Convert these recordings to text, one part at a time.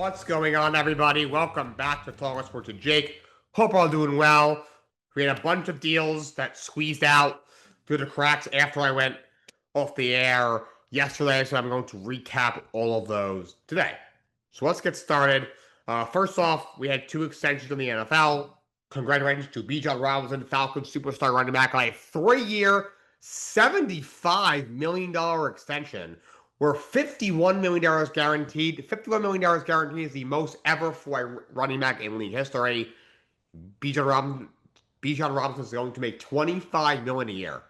What's going on, everybody? Welcome back to Talkin Sports with Jake. Hope all doing well. We had a bunch of deals that squeezed out through the cracks after I went off the air yesterday, so I'm going to recap all of those today. So let's get started. First off, we had two extensions in the NFL. Congratulations to Bijan Robinson, Falcons superstar running back, on a 3-year, $75 million extension where $51 million guaranteed. $51 million guaranteed is the most ever for a running back in league history. Bijan Robinson, Bijan Robinson is going to make $25 million a year.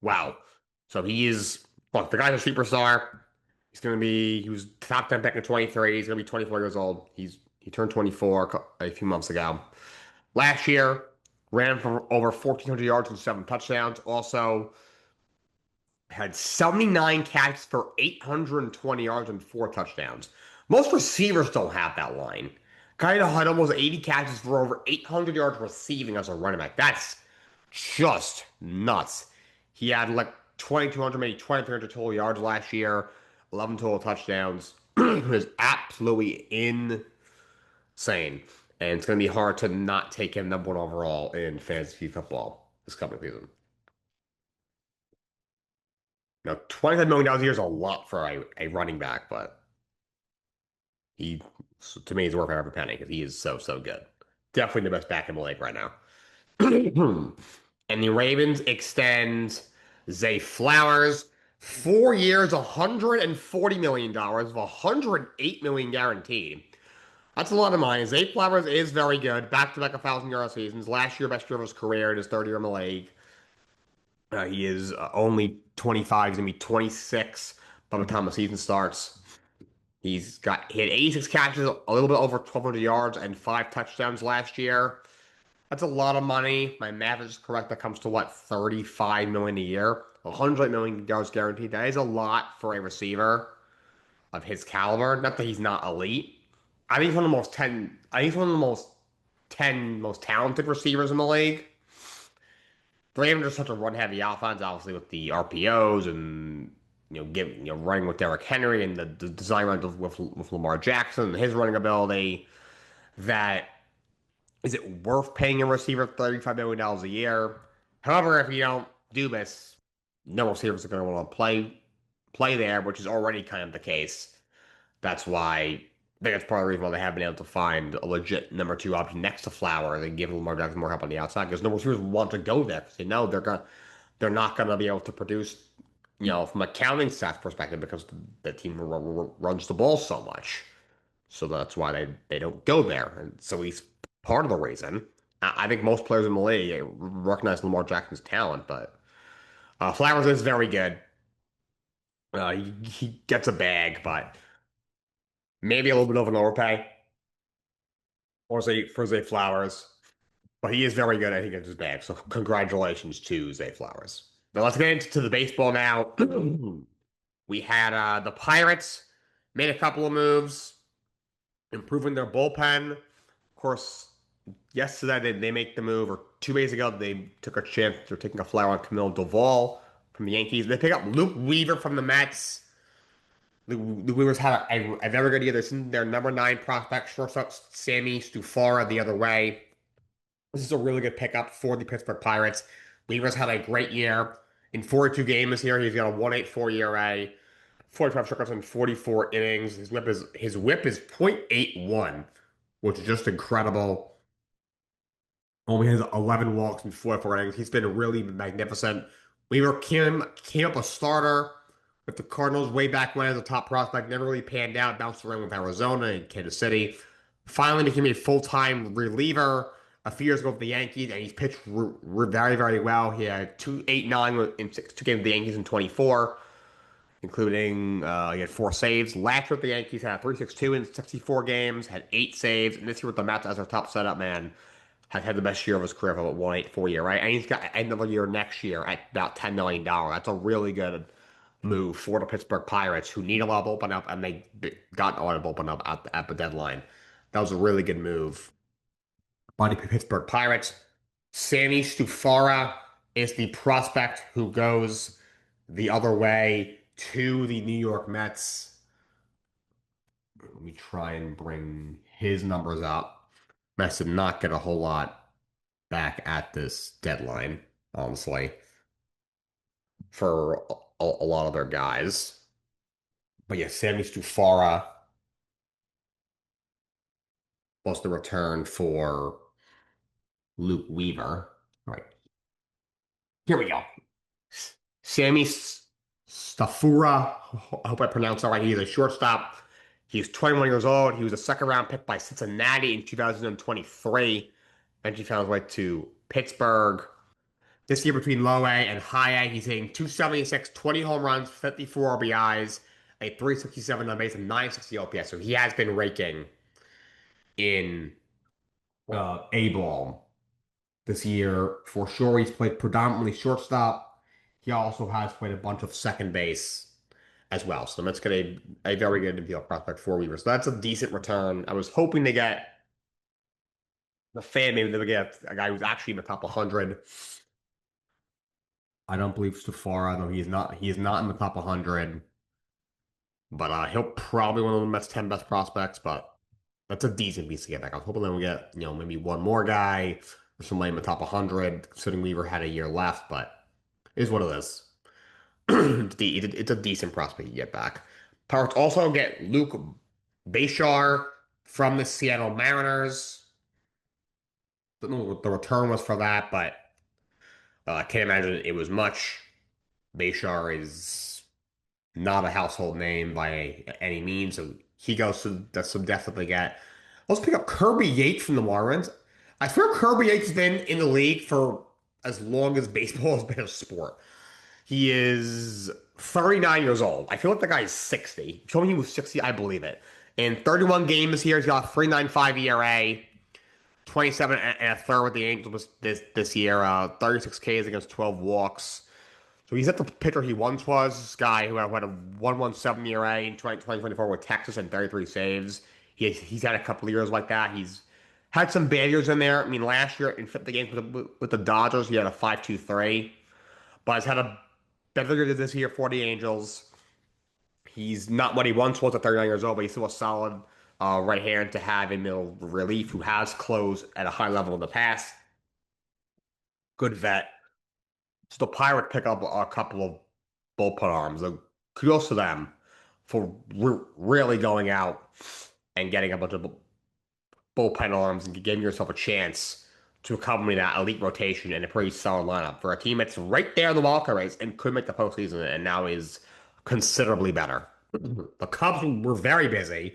Wow. So he is, look, the guy's a superstar. He was top 10 pick in 23. He's going to be 24 years old. He turned 24 a few months ago. Last year, ran for over 1,400 yards and 7 touchdowns. Also, had 79 catches for 820 yards and 4 touchdowns. Most receivers don't have that line. Guy had almost 80 catches for over 800 yards receiving as a running back. That's just nuts. He had like 2,200, maybe 2,300 total yards last year, 11 total touchdowns. It was absolutely insane. And it's going to be hard to not take him number one overall in fantasy football this coming season. Now, $25 million a year is a lot for a running back, but he, to me, is worth every penny because he is so, so good. Definitely the best back in the league right now. And the Ravens extend Zay Flowers, 4 years, $140 million, with $108 million guaranteed. That's a lot of money. Zay Flowers is very good. Back-to-back 1,000-yard seasons. Last year, best year of his career in his third year in the league. He is only 25. He's going to be 26 by the time the season starts. He had 86 catches, a little bit over 1,200 yards, and 5 touchdowns last year. That's a lot of money. My math is correct. That comes to what, $35 million a year? $100 million guaranteed. That is a lot for a receiver of his caliber. Not that he's not elite. I think he's one of the most 10. I think he's one of the most 10 most talented receivers in the league. The Ravens are such a run-heavy offense, obviously with the RPOs and running with Derrick Henry and the design run with Lamar Jackson and his running ability. That is it worth paying a receiver $35 million a year? However, if you don't do this, no receivers are going to want to play there, which is already kind of the case. That's why I think that's part of the reason why they haven't been able to find a legit number 2 option next to Flowers and give Lamar Jackson more help on the outside because no receivers want to go there because they know they're not going to be able to produce, from a counting stats perspective because the team runs the ball so much. So that's why they don't go there. And so he's part of the reason. I think most players in the league recognize Lamar Jackson's talent, but Flowers is very good. He gets a bag, but maybe a little bit of an overpay for Zay Flowers. But he is very good. I think it's his bag. So congratulations to Zay Flowers. Now let's get into the baseball now. We had the Pirates made a couple of moves, improving their bullpen. Of course, yesterday they make the move, or 2 days ago they took a chance. They're taking a flyer on Camille Doval from the Yankees. They pick up Luke Weaver from the Mets. Luke Weaver's had a very good year. They're sending their number 9 prospect shortstop Sammy Stufara the other way. This is a really good pickup for the Pittsburgh Pirates. Weaver's had a great year. In 42 games this year, he's got a 1.84 ERA, 45 strikeouts in 44 innings. His whip is .81, which is just incredible. Only has 11 walks and 44 innings. He's been really magnificent. Weaver came up a starter with the Cardinals way back when as a top prospect. Never really panned out. Bounced around with Arizona and Kansas City. Finally became a full-time reliever a few years ago with the Yankees, and he's pitched very, very well. He had 2.89 in 62 games with the Yankees in 24, including he had 4 saves. Last year with the Yankees, had 3.62 in 64 games, had 8 saves, and this year with the Mets as their top setup man, has had the best year of his career of about 1.84 year, right? And he's got another year next year at about $10 million. That's a really good move for the Pittsburgh Pirates, who need a lot of open up, and they got a lot of open up at the deadline. That was a really good move by the Pittsburgh Pirates. Sammy Stufara is the prospect who goes the other way to the New York Mets. Let me try and bring his numbers up. Mets did not get a whole lot back at this deadline, honestly, for a lot of their guys. But yeah, Sammy Stufara was the return for Luke Weaver. All right, here we go. Sammy Stafura. I hope I pronounced that right. He's a shortstop. He's 21 years old. He was a second round pick by Cincinnati in 2023. Then he found his way to Pittsburgh. This year between low A and high A, he's hitting 276, 20 home runs, 54 RBIs, a 367 on base, and 960 OPS. So he has been raking in A ball this year for sure. He's played predominantly shortstop. He also has played a bunch of second base as well. So let's get a very good infield prospect for Weaver. So that's a decent return. I was hoping to get the fan, maybe they would get a guy who's actually in the top 100. I don't believe Stafara, though he is not in the top 100. But he'll probably one of the Mets 10 best prospects, but that's a decent piece to get back. I was hoping that we get, maybe one more guy or somebody in the top 100, considering Weaver had a year left, but it is what it is. It's a decent prospect you get back. Pirates also get Luke Bashar from the Seattle Mariners. Don't know what the return was for that, but I can't imagine it was much. Bashar is not a household name by any means, so he goes to that's some definitely get. Let's pick up Kirby Yates from the Marlins. I swear Kirby Yates has been in the league for as long as baseball has been a sport. He is 39 years old. I feel like the guy is 60. If you told me he was 60, I believe it. In 31 games here, he's got a 3.95 ERA, 27 and a third with the Angels this year, 36 Ks against 12 walks. So he's at the pitcher he once was. This guy who had a 1.17 ERA in 2024 with Texas and 33 saves. He's had a couple of years like that. He's had some bad years in there. I mean, last year in 50 games with the Dodgers, he had a 5.23. But he's had a better year this year for the Angels. He's not what he once was at 39 years old, but he's still a solid right hand to have in middle relief who has closed at a high level in the past. Good vet. So the Pirates pick up a couple of bullpen arms. So kudos to them for really going out and getting a bunch of bullpen arms and giving yourself a chance to accompany that elite rotation in a pretty solid lineup for a team that's right there in the wildcard race and could make the postseason and now is considerably better. The Cubs were very busy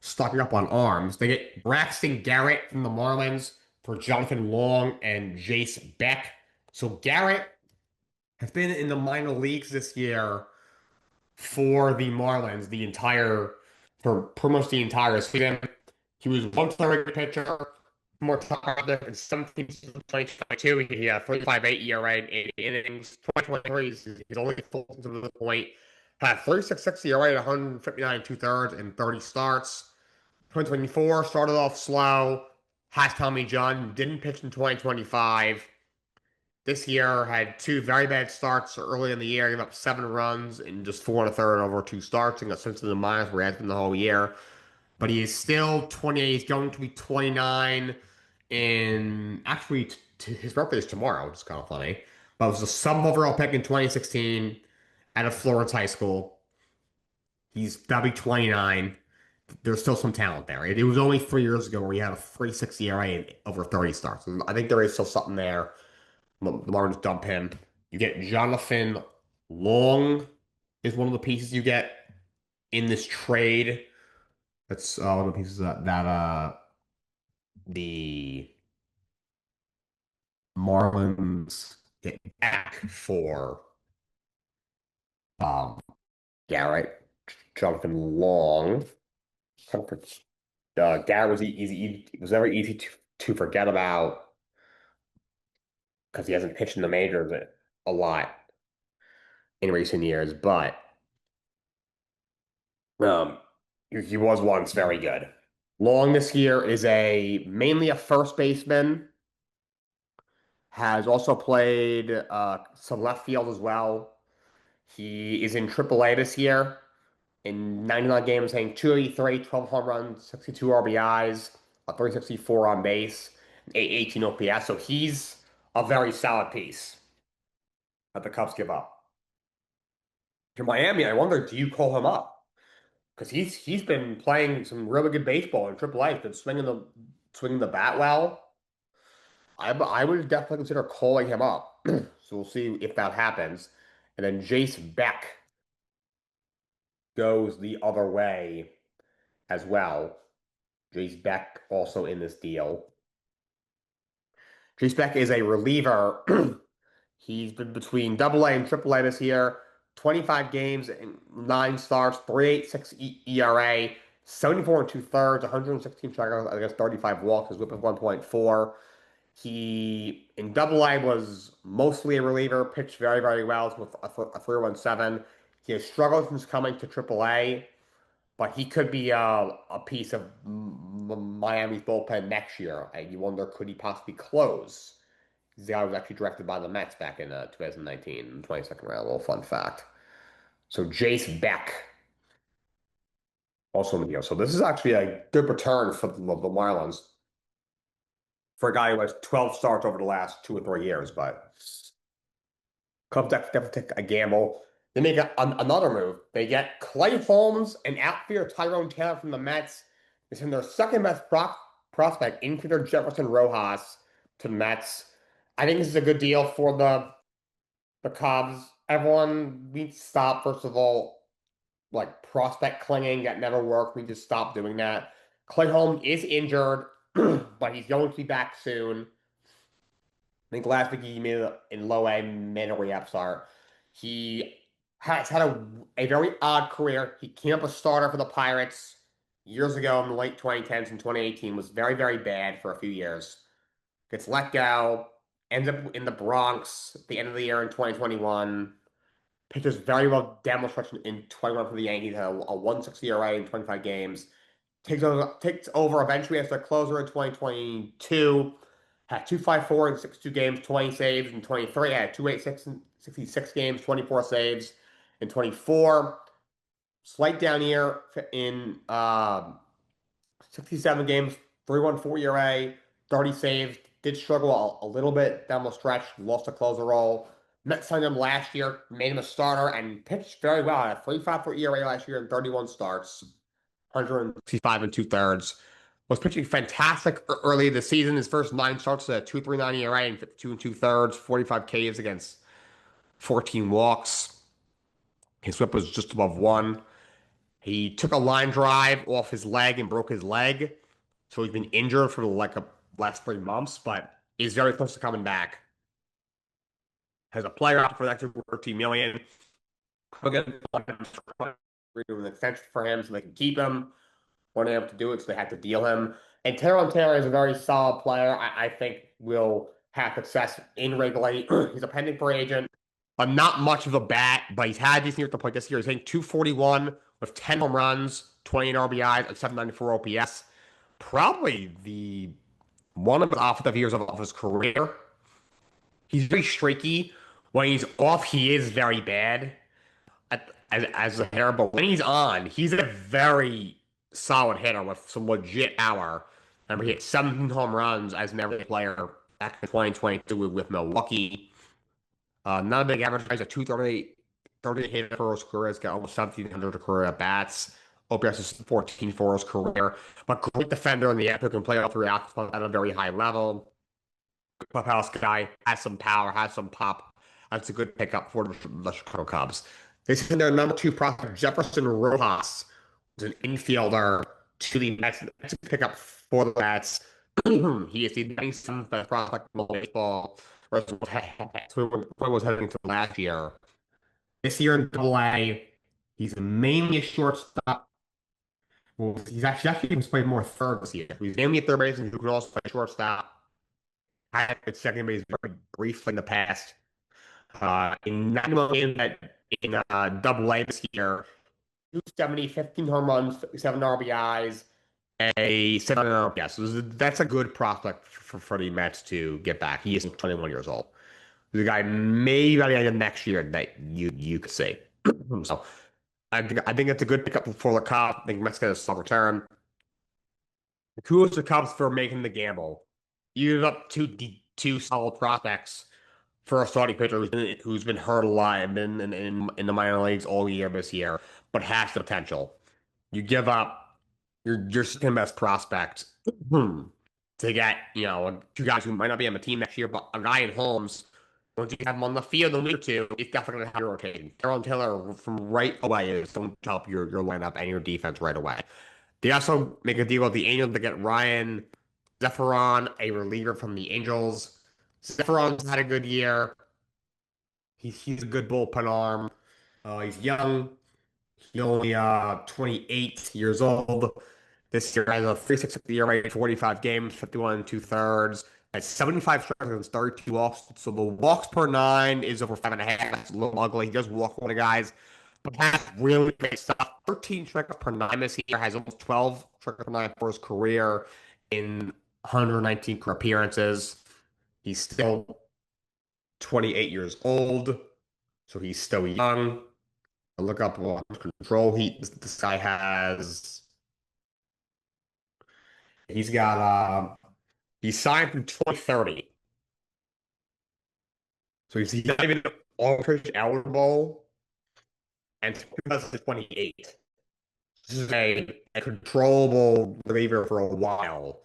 stocking up on arms. They get Braxton Garrett from the Marlins for Jonathan Long and Jace Beck. So Garrett has been in the minor leagues this year for the Marlins for pretty much the entire season. He was one starting pitcher, more target in 17 seasons, 2022. He had 35.8 ERA in 80 innings. 2023, he's only full to the point. Had 36.6 ERA at 159 2/3 and 30 starts. 2024 started off slow. Has Tommy John, didn't pitch in 2025. This year had two very bad starts early in the year, gave up 7 runs in just 4 and a third over 2 starts and got sent to the minus where he has been the whole year. But he is still 28. He's going to be 29 in actually his birthday is tomorrow, which is kind of funny. But it was a sub overall pick in 2016 out of Florence High School. That'll be 29. There's still some talent there. It was only 3 years ago where he had a 3.60 ERA and over 30 starts. So I think there is still something there. The Marlins dump him. You get Jonathan Long is one of the pieces you get in this trade. That's one of the pieces that the Marlins get back for um Garrett. Jonathan Long. Garrett was easy. It was very easy to forget about because he hasn't pitched in the majors a lot in recent years, but um, he was once very good. Long this year is a mainly a first baseman. Has also played some left field as well. He is in AAA this year in 99 games, hitting 283, 12 home runs, 62 RBIs, a 364 on base, 818 OPS. So he's a very solid piece that the Cubs give up. To Miami, I wonder, do you call him up? Because he's been playing some really good baseball in AAA. He's been swinging the bat well. I would definitely consider calling him up. So we'll see if that happens. And then Jace Beck goes the other way as well. Jace Beck also in this deal. Jace Beck is a reliever. He's been between Double A and Triple A this year. 25 games and 9 starts, 3.86 ERA, 74 and two-thirds, 116 strikeouts, I guess 35 walks, his whip of 1.4. He in Double A was mostly a reliever, pitched very, very well with a 3.17. He has struggled since coming to Triple A, but he could be a piece of Miami's bullpen next year. And you wonder, could he possibly close? The guy was actually drafted by the Mets back in 2019, 22nd round. A little fun fact. So Jace Beck also in the deal. So this is actually a good return for the Marlins for a guy who has 12 starts over the last 2 or 3 years. But Cubs definitely take a gamble. They make another move. They get Clay Holmes and outfielder Tyrone Taylor from the Mets. They send their second best prospect, infielder Jefferson Rojas, to the Mets. I think this is a good deal for the Cubs. Everyone needs to stop, first of all, like prospect clinging. That never worked. We need to stop doing that. Clay Holmes is injured, but he's going to be back soon. I think last week he made it in low A, made a re-up start. He has had a very odd career. He came up a starter for the Pirates years ago in the late 2010s and 2018, was very, very bad for a few years. Gets let go, ends up in the Bronx at the end of the year in 2021. Pitches very well down the stretch in 21 for the Yankees, had a 1.60 ERA in 25 games. Takes over eventually as their closer in 2022. Had 2.54 in 62 games, 20 saves in 23. Had 2.86 in 66 games, 24 saves in 24. Slight down year in 67 games, 3.14 ERA, 30 saves. Did struggle a little bit down the stretch, lost a closer role. Mets signed him last year, made him a starter, and pitched very well. Had a 3.54 ERA last year in 31 starts, 165 and two-thirds. Was pitching fantastic early this season. His first 9 starts at 2.39 ERA and 52 and two-thirds, 45 Ks against 14 walks. His whip was just above 1. He took a line drive off his leg and broke his leg. So he's been injured for like the last 3 months, but is very close to coming back. Has a player option for the extra 13 million. Again, an extension for him so they can keep him. Weren't able to do it, so they had to deal him. And Tyrone Taylor is a very solid player. I think will have success in regulate. He's a pending free agent. Not much of a bat, but he's had decent year at the point this year. He's hitting 241 with 10 home runs, 28 RBIs, and 794 OPS. Probably the one of the offensive years of his career. He's very streaky. When he's off, he is very bad as a hitter, but when he's on, he's a very solid hitter with some legit power. Remember, he hit 17 home runs as an everyday player back in 2022 with Milwaukee. Not a big average, guys, a 238 hitter for his career. He's got almost 1,700 career at bats. OPS is 14 for his career, but great defender in the epic and play all three outfields at a very high level. Clubhouse guy, has some power, has some pop. That's a good pickup for the Chicago Cubs. They send their number 2 prospect, Jefferson Rojas, who's an infielder to the Mets. That's a pickup for the Mets. He is the 97th best prospect in baseball. Versus what was heading to last year. This year in Double A, he's mainly a shortstop. Well, he's actually played more third this year. He's mainly a third baseman who can also play shortstop. Had at second base very briefly in the past. In 91 games in Double A this year, 270, 15 home runs, 57 RBIs, a 7 RBIs. So that's a good prospect for the Mets to get back. He is 21 years old. The guy maybe by the end of next year that you could see. So I think it's a good pickup for the Cubs. I think Mets get a solid return. Kudos to Cubs for making the gamble. You give up two solid prospects for a starting pitcher who's been hurt a lot and been in the minor leagues all year this year, but has the potential. You give up your second best prospect to get, two guys who might not be on the team next year, but a guy in Holmes, once you have him on the field in a week or two, it's definitely going to help your rotation. Darren Taylor from right away is going to help your lineup and your defense right away. They also make a deal with the Angels to get Ryan Zephyron, a reliever from the Angels. Zephyron's had a good year. He's a good bullpen arm. He's young. He's only 28 years old. This year has a 3.6 ERA, 45 games, 51 and two-thirds. Has 75 strikeouts against 32 walks. So the walks per nine is over 5.5. That's a little ugly. He does walk a lot of guys, but has really great stuff. 13 strikeouts per nine this year. Has almost 12 strikeouts per nine for his career in 119 career appearances. He's still 28 years old, so he's still young. I look up control. This guy has. He's got he's signed through 2030. So he's not even arbitration eligible and 2028. This is a controllable reliever for a while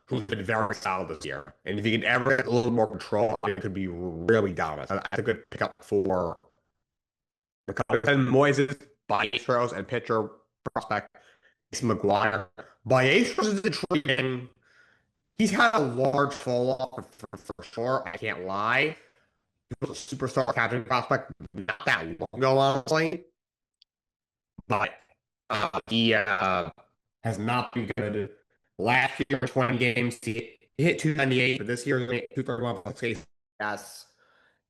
who's been very solid this year. And if you can ever get a little more control, it could be really dominant. That's a good pickup for the Cubs. And Moises, Baestros, and pitcher prospect McGuire. Baestros is intriguing. He's had a large fall off for sure. I can't lie. He was a superstar catching prospect not that long ago, honestly. But he has not been good. Last year, 20 games, he hit 298, but this year, he hit 231 yes,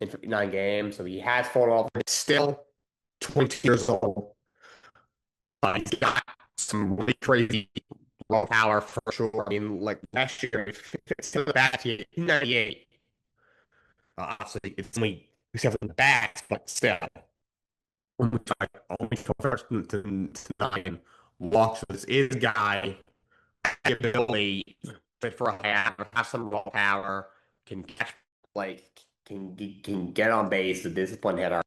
in 59 games. So he has fallen off. He's still 20 years old. He's got some really crazy raw power for sure. I mean, like last year, it's still bad. He hit 298. Obviously, it's only except for the bats, but still, only first to nine walks. This is a guy ability fit for a half, have some raw power, can catch, like can get on base, a disciplined hitter.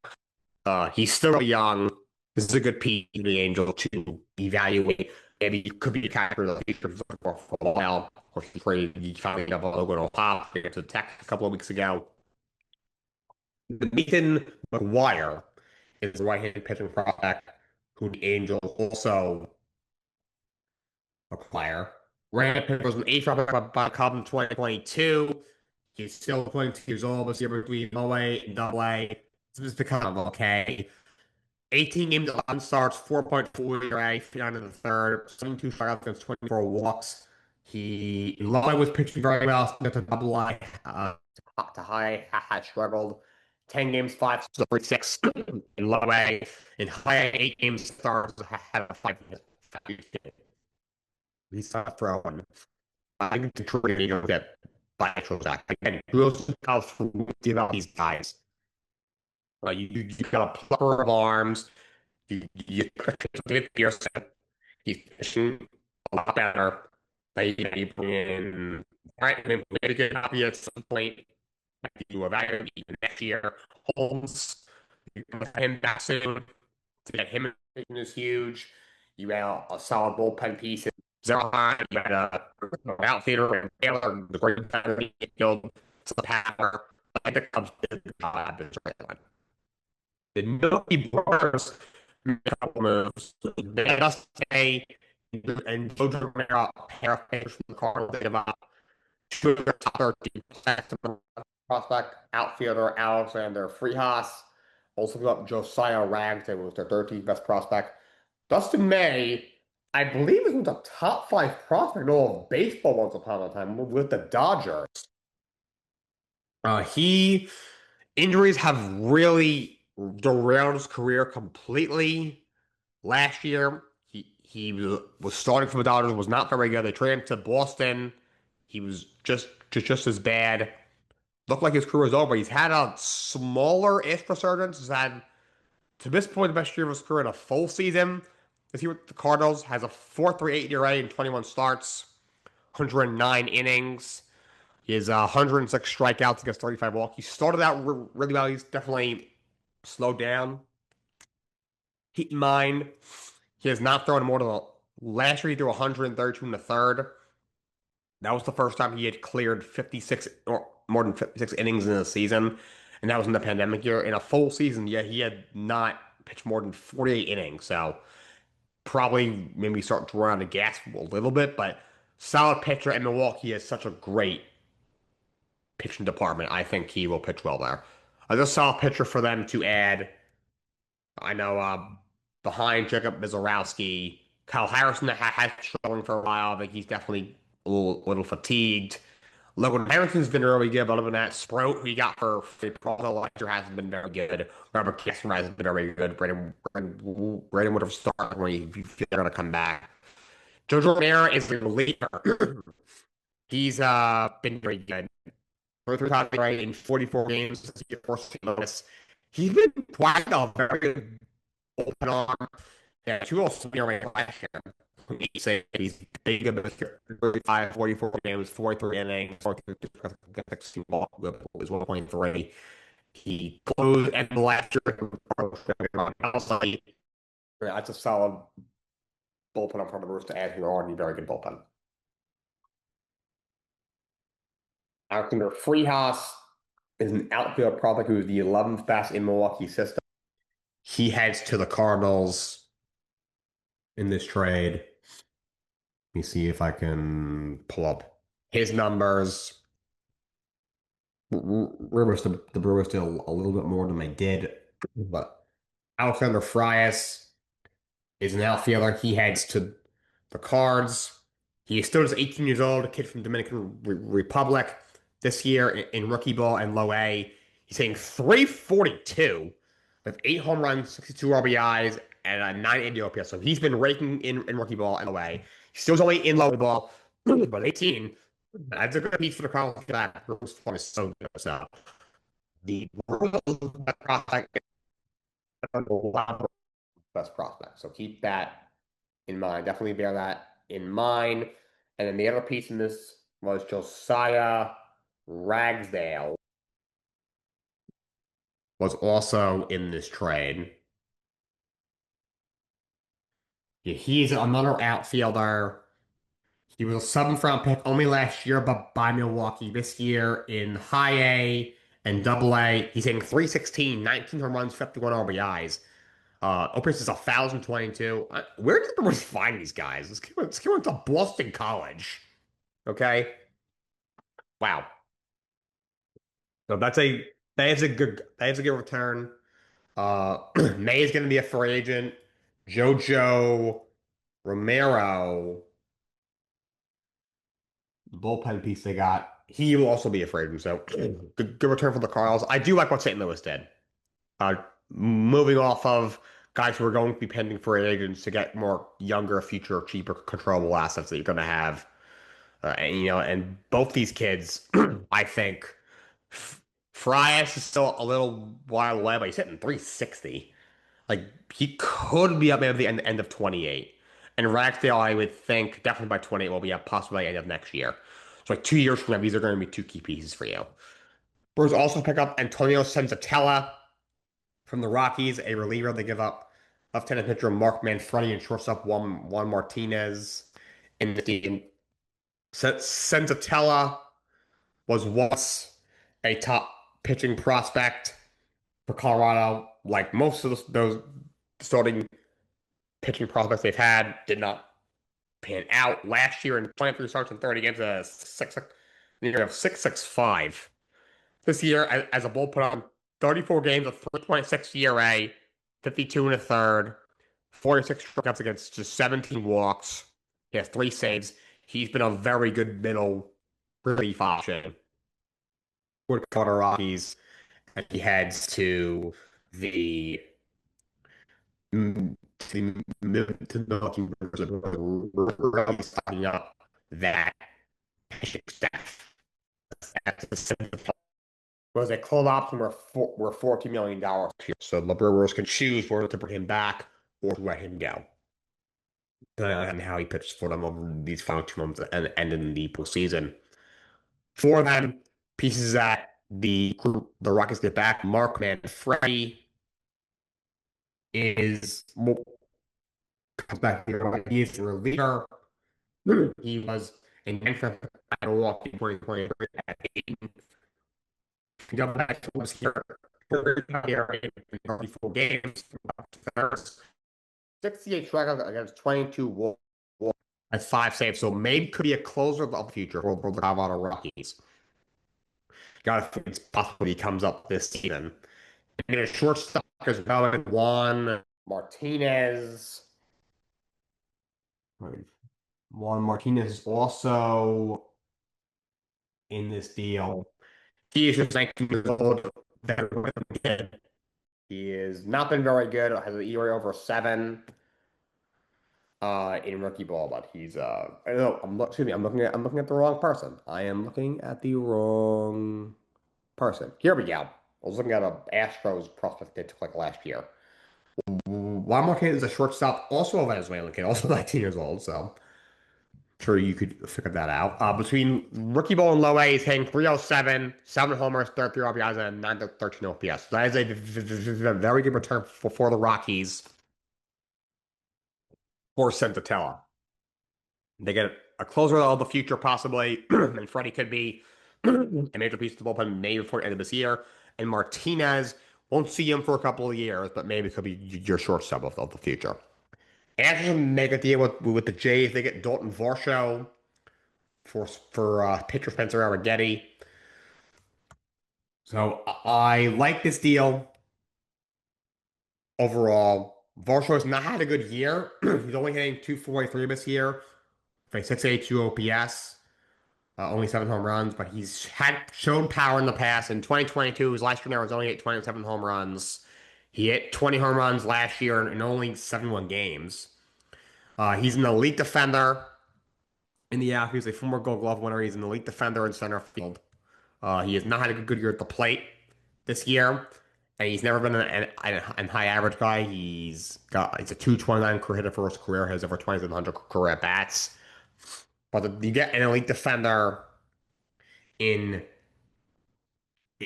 He's still young. This is a good piece to the Angel to evaluate. Maybe he could be a character of the future for a while. Of course, he finally got a logo pop to the tech a couple of weeks ago. Nathan McGuire is the right-handed pitching prospect who the Angels also acquire. Right-handed pitcher was an eighth round pick by Cubs in 2022. He's still 22 years old this year between Low A and Double A. It's become okay. 18 games, 11 starts, 4.4 ERA, 59 in the third, 72 strikeouts against 24 walks. Lowe was pitching very well, got to Double A, to high, had struggled. 10 games, 5, 36 in Low A. In high A, 8 games, stars, had a 5. He's not throwing. I think the trade you don't get by actual Jack. Again, kudos to Cal for about these guys. You got a plethora of arms. You get Pearson. He's fishing a lot better. You bring in right, maybe good copy at some point. You evaluate even next year. Holmes, you can get him back soon. To get him in is huge. You have a solid bullpen piece. Zerline, you had a outfielder and Taylor, the great field, to the power. I think the Cubs did a good job at this right line. The Milwaukee Brewers made a couple moves. They had us today, and Joe Romero, a pair of pitchers from the Cardinals, they give up two of their top 13 prospect outfielder Alexander Frias. Also give up Josiah Rags, who was their 13th best prospect. Dustin May, I believe, was the top 5 prospect in all of baseball once upon a time with the Dodgers. He injuries have really derailed his career completely. Last year, he was starting for the Dodgers, was not very good. They traded him to Boston. He was just as bad. Looked like his career was over. He's had a smaller-ish resurgence. He's had to this point, the best year of his career in a full season. Is he with the Cardinals? Has a 4.38 ERA in 21 starts, 109 innings. He has 106 strikeouts against 35 walks. He started out really well. He's definitely slowed down. Keep in mind, he has not thrown more than last year. He threw 132 in the third. That was the first time he had cleared 56 or more than 56 innings in a season, and that was in the pandemic year. In a full season, yeah, he had not pitched more than 48 innings. So probably maybe start to run out of gas a little bit, but solid pitcher. And Milwaukee has such a great pitching department. I think he will pitch well there. I just saw a pitcher for them to add. I know behind Jacob Mizorowski, Kyle Harrison has been struggling for a while. I think he's definitely a little fatigued. Logan Harrison's been really good, but other than that, Sprout, who he got for Proto last year, hasn't been very good. Robert Kessler hasn't been very good. Brandon would have started when you feel they're going to come back. Jojo Romero is the reliever. He's been very good. 3,000 right in 44 games since he first notice. He's been quite a very good open arm. Yeah, 207 right last year. He said he's big about 35, 44 games, 43 innings, 43 16 ball is 1.3. He closed and last year. That's a solid bullpen up front of the Brewers to add here already very good bullpen. Alexander Frias is an outfield product who is the 11th best in Milwaukee system. He heads to the Cardinals in this trade. Let me see if I can pull up his numbers. The Brewers did a little bit more than they did, but Alexander Frias is an outfielder. He heads to the Cards. He is still just 18 years old, a kid from Dominican Republic. This year in rookie ball and low A, he's hitting 342 with 8 home runs, 62 RBIs, and a 980 OPS. So he's been raking in rookie ball and low A. He's still only in low ball, but 18. That's a good piece for the college for that. Bruce fun is so good. So the prospect best prospect. So keep that in mind. Definitely bear that in mind. And then the other piece in this was Josiah Ragsdale was also in this trade. Yeah, he's another outfielder. He was a 7th round pick only last year, but by Milwaukee this year in high A and double A. He's hitting 316, 19 home runs, 51 RBIs. OPS is 1,022. Where did the Brewers find these guys? This kid went to Boston College. Okay. Wow. So that is a good return. May is going to be a free agent. Jojo Romero, the bullpen piece they got, he will also be a free agent. So good return for the Cardinals. I do like what St. Louis did. Uh, Moving off of guys who are going to be pending free agents to get more younger, future, cheaper, controllable assets that you're going to have. And both these kids, I think, Frias is still a little while away, but he's hitting 360. Like he could be up maybe at the end of 28. And Ragsdale, I would think definitely by 28 will be up possibly end of next year. So like 2 years from now, these are going to be two key pieces for you. Brewers also pick up Antonio Senzatella from the Rockies, a reliever. They give up left-handed pitcher Mark Manfredi and shortstop Juan Martinez in the team. Senzatella was once a top pitching prospect for Colorado. Like most of those starting pitching prospects they've had did not pan out. Last year in 23 starts and 30 games, a 6.65. This year, as a bullpen on 34 games, a 3.6 ERA, 52 and a third, 46 strikeouts against just 17 walks. He has 3 saves. He's been a very good middle relief option for the Colorado Rockies. And he heads to the to Milwaukee Brewers. Really starting up that pitching staff. That's the whereas a club option were $14 million here. So the Brewers can choose whether to bring him back or to let him go. And how he pitches for them over these final 2 months and in the postseason. For them, pieces that the Rockets get back, Mark Manfredi is comes back here. He is a reliever. He was in Denver at Milwaukee in 2023 at 8. He got back to us here in 34 games, 68 strikeouts against 22 Wolves. That's 5 saves, so maybe could be a closer of the future for the Colorado Rockies. Got to think it's possible he comes up this season. And a shortstop as well, Juan Martinez. Juan Martinez is also in this deal. He is just 19 years old. Veteran kid. He has not been very good. Has an ERA over 7 in rookie ball, but he's I don't know. Excuse me. I'm looking at the wrong person. I am looking at the wrong person. Here we go. I was looking at a Astros prospect they took like last year. Juan Martinez is a shortstop, also a Venezuelan kid, also 19 years old. So sure you could figure that out. Between rookie ball and low A, he's hitting 307, 7 homers, 33 RBIs, and 913 OPS. That is a very good return for the Rockies for Senzatella. They get a closer of the future, possibly, and Freddie could be a major piece of the bullpen maybe before the end of this year. And Martinez won't see him for a couple of years, but maybe could be your shortstop of the future. Astros make a deal with the Jays. They get Dalton Varsho for pitcher Spencer Arrighetti. So I like this deal overall. Varsho has not had a good year. He's only hitting 243 this year for a 682 OPS. Only 7 home runs, but he's had shown power in the past. In 2022, his last year in Arizona, he hit 27 home runs. He hit 20 home runs last year in only 71 games. He's an elite defender in the outfield. He's a former Gold Glove winner. He's an elite defender in center field. He has not had a good year at the plate this year, and he's never been an high average guy. He's a 229 career hitter for his career. Has over 2,700 career at bats. But you get an elite defender in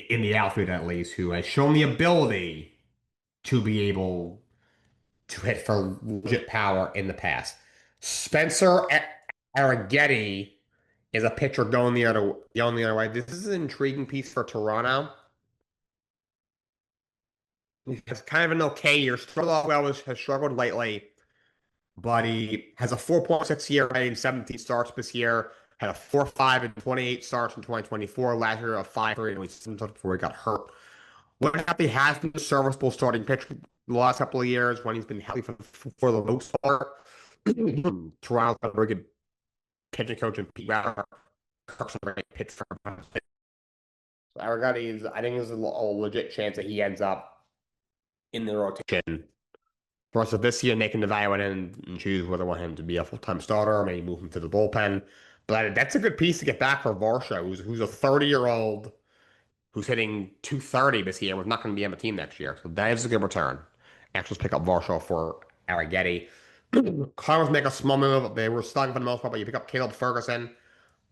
in the outfield at least, who has shown the ability to be able to hit for legit power in the past. Spencer Arrighetti is a pitcher going the other way. This is an intriguing piece for Toronto. He has kind of an okay year. Has struggled lately, but he has a 4.6 ERA in 17 starts this year. Had a 4.5 in 28 starts in 2024. Last year, a 5.3 in 7 starts before he got hurt. What happy has been a serviceable starting pitcher the last couple of years when he's been healthy for the most part. Toronto's got a very good pitching coach and Pete Rauer. Kirk's a great pitch for him. So I think there's a legit chance that he ends up in the rotation for us of this year. And they can evaluate and choose whether they want him to be a full-time starter or maybe move him to the bullpen. But that's a good piece to get back for Varsho, who's a 30-year-old who's hitting 230 this year, was not going to be on the team next year. So that is a good return. Actually, pick up Varsho for Arrighetti. Cardinals make a small move. They were stuck for the most part, but you pick up Caleb Ferguson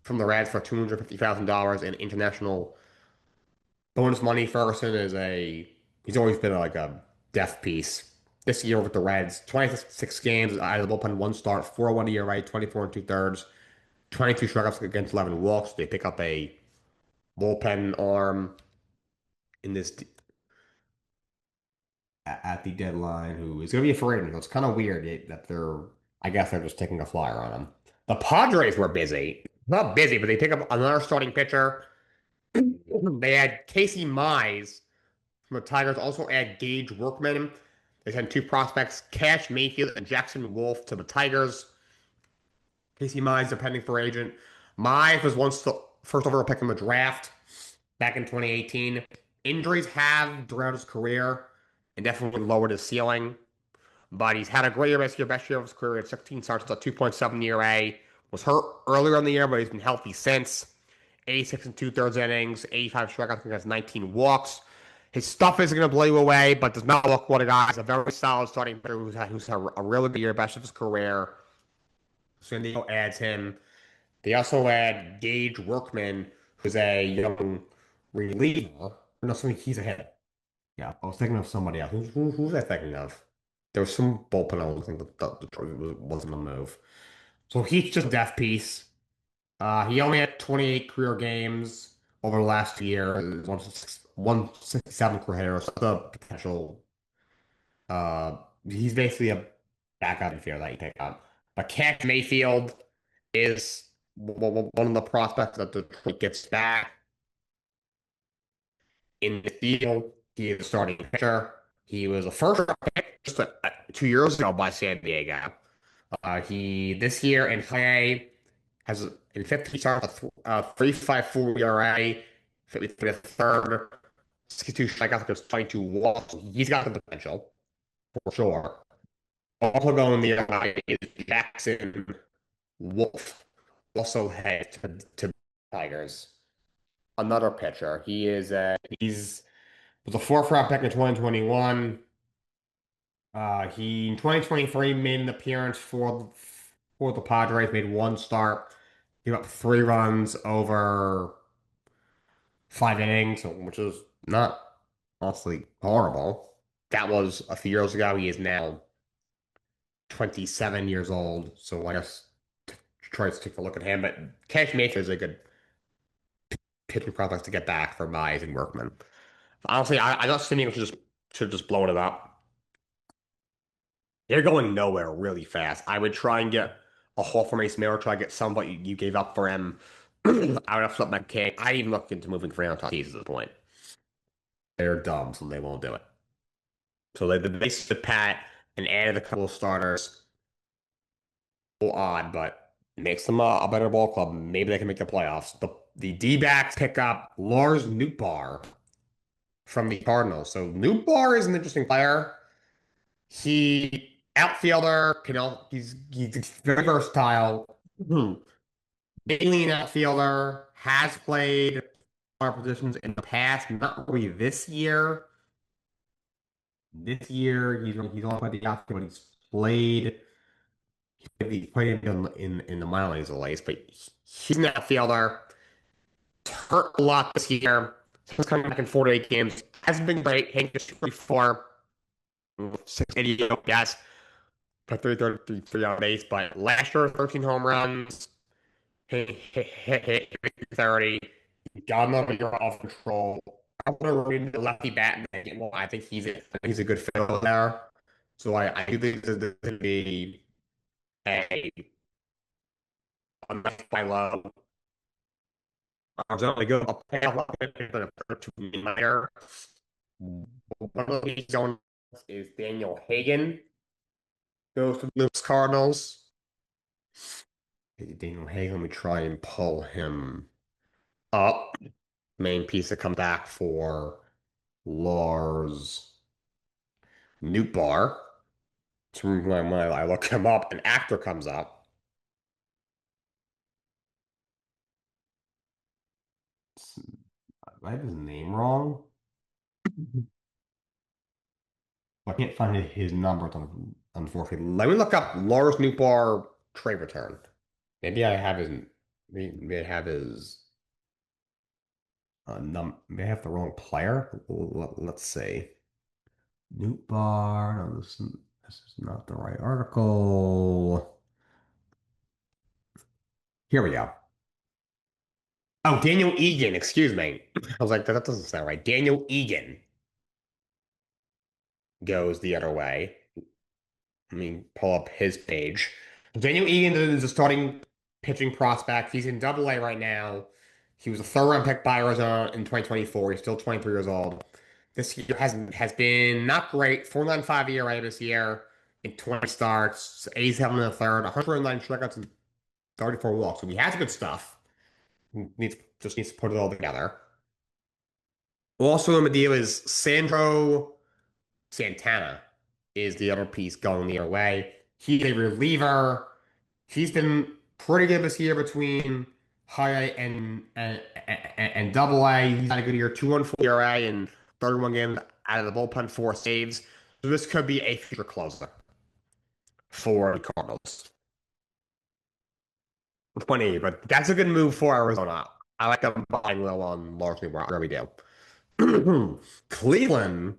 from the Reds for $250,000 in international bonus money. Ferguson he's always been like a depth piece. This year with the Reds, 26 games out of the bullpen, 1 start, 4.01 ERA, 24 and 2/3, 22 strikeouts against 11 walks. They pick up a bullpen arm in this at the deadline who is going to be a free agent. So it's kind of weird that I guess they're just taking a flyer on him. The Padres were busy. Not busy, but they pick up another starting pitcher. They had Casey Mize from the Tigers, also add Gage Workman. They sent 2 prospects, Cash Mayfield and Jackson Wolf, to the Tigers. Casey Mize, a pending free agent. Mize was once the first overall pick in the draft back in 2018. Injuries have throughout his career and definitely lowered his ceiling. But he's had a great year this year, best year of his career. He had 16 starts, a 2.7 ERA. Was hurt earlier in the year, but he's been healthy since. 86 and two-thirds innings, 85 strikeouts, I think that's 19 walks. His stuff isn't going to blow you away, but does not look what it is. A very solid starting player who's had a really good year, best of his career. San Diego adds him. They also add Gage Workman, who's a young reliever. No, something he's a hitter. Yeah, I was thinking of somebody else. Who was I thinking of? There was some bullpen I was thinking that wasn't a move. So he's just a death piece. He only had 28 career games over the last year. 167 career hitter. So the potential. He's basically a backup infielder that you pick up. But Cash Mayfield is one of the prospects that Detroit gets back in the field. He is a starting pitcher. He was a first round pick just 2 years ago by San Diego. He this year in high A has in 50 starts a 3.54 ERA, for the third, 62 strikeouts, there's 22 walks. He's got the potential for sure. Also going the other way is Jackson Wolf, also head to Tigers. Another pitcher. He's was a fourth round pick in 2021. He in 2023 made an appearance for the Padres, made one start, gave up 3 runs over 5 innings, which is not honestly horrible. That was a few years ago. He is now 27 years old, so I guess try to take a look at him. But Cash Maker is a good pitching prospect to get back for Mize and Workman. Honestly, I thought Simeon should just blown it up. They're going nowhere really fast. I would try and get a haul for Mace Miller, try to get some, but you gave up for him. I would have flipped my king. I even looked into moving Fernando Tatis at this point. They're dumb, so they won't do it. So they stood pat and added a couple of starters. A little odd, but makes them a better ball club. Maybe they can make the playoffs. The D-backs pick up Lars Nootbaar from the Cardinals. So Nootbaar is an interesting player. He outfielder, he's very versatile. Mainly an outfielder, has played our positions in the past, not really this year. This year he's only played the outfield, but he played in the minor leagues at least, but he's an outfielder. Hurt a lot this year. He's coming back in 48 games. Hasn't been great. Hank just 34, 680 yes, for 333 on base, but last year 13 home runs, hit 30. Got another year off control. I'm gonna read the lefty bat. Well, I think he's a good fielder there. So I do think this is going to be a nice by low. I was only good. I'll pay a lot to minor. One of these going is Daniel Hagen. Goes to the Cardinals. Hey, Daniel Hagen, let me try and pull him up. Main piece to come back for Lars Nootbaar. So when I look him up, an actor comes up. I have his name wrong. I can't find his number, unfortunately. Let me look up Lars Nootbaar trade return. Maybe I have his. Maybe I have his. May I have the wrong player? Let's see. Nootbaar. No, this is not the right article. Here we go. Oh, Daniel Egan. Excuse me. I was like, that doesn't sound right. Daniel Egan goes the other way. Let me pull up his page. Daniel Egan is a starting pitching prospect. He's in Double A right now. He was a third-round pick by Arizona in 2024. He's still 23 years old. This year has been not great. 4.95 ERA this year in 20 starts, 87 in the third, 109 strikeouts, and 34 walks. So he has good stuff. Just needs to put it all together. Also in the deal is Sandro Santana is the other piece going the other way. He's a reliever. He's been pretty good this year between high A and double A. He's had a good year, 2.14 ERA and 31 games out of the bullpen, four saves. So this could be a future closer for the Cardinals. 20, but that's a good move for Arizona. I like them buying low on largely where we do. Cleveland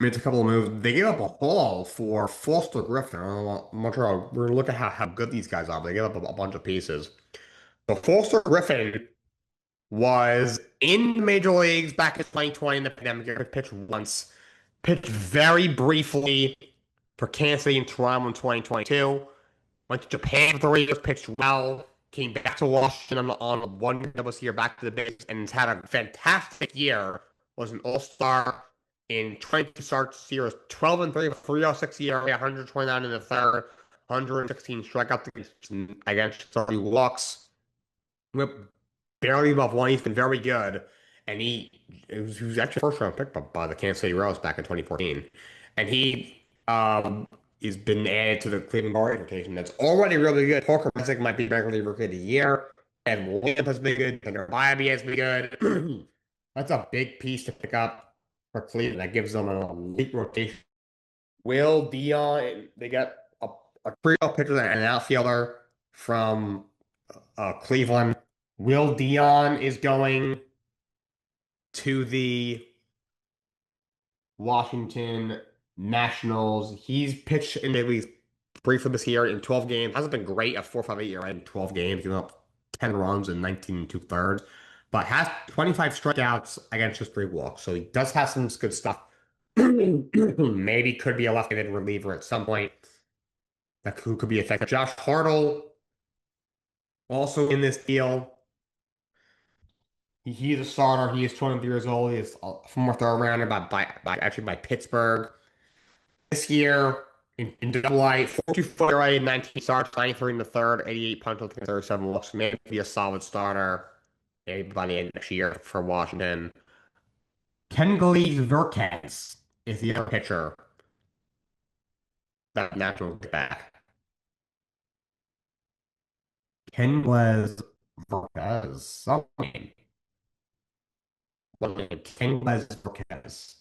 made a couple of moves. They gave up a haul for Foster Griffin. I don't know, I'm not sure. We're gonna look at how good these guys are. But they gave up a bunch of pieces. So Foster Griffin was in the major leagues back in 2020 in the pandemic. He pitched once, pitched very briefly for Kansas City and Toronto in 2022. Went to Japan for 3 years, pitched well, came back to Washington on one that was here back to the bigs, and has had a fantastic year. Was an all-star in 22 starts this year, 12 and 3, 306 ERA, 129 in the third, 116 strikeouts against 30 walks. Whip barely above one. He's been very good, and he was actually first round pick by the Kansas City Royals back in 2014, and he has been added to the Cleveland Guardians rotation. That's already really good. Parker Messick might be regularly rookie of the year, and Williams has been good. Tanner Bybee has been good. That's a big piece to pick up for Cleveland. That gives them an elite rotation. Will Dion? They got a trio pitcher and an outfielder from Cleveland. Will Dion is going to the Washington Nationals. He's pitched in the league briefly this year in 12 games. Hasn't been great at 4.58 ERA in 12 games, giving up 10 runs in 19 and two-thirds, but has 25 strikeouts against just 3 walks. So he does have some good stuff. Maybe could be a left-handed reliever at some point that could be effective. Josh Hartle also in this deal. He's a starter. He is 23 years old. He is a former third rounder by Pittsburgh. This year in Double A, 4.24 ERA, 19 starts, 93 in the third, 88 punch outs, 37 looks. Maybe a solid starter maybe by the end of next year for Washington. Kenley Verkes is the other pitcher that National get back. Kenley Verkes, something. Kenley Verkes.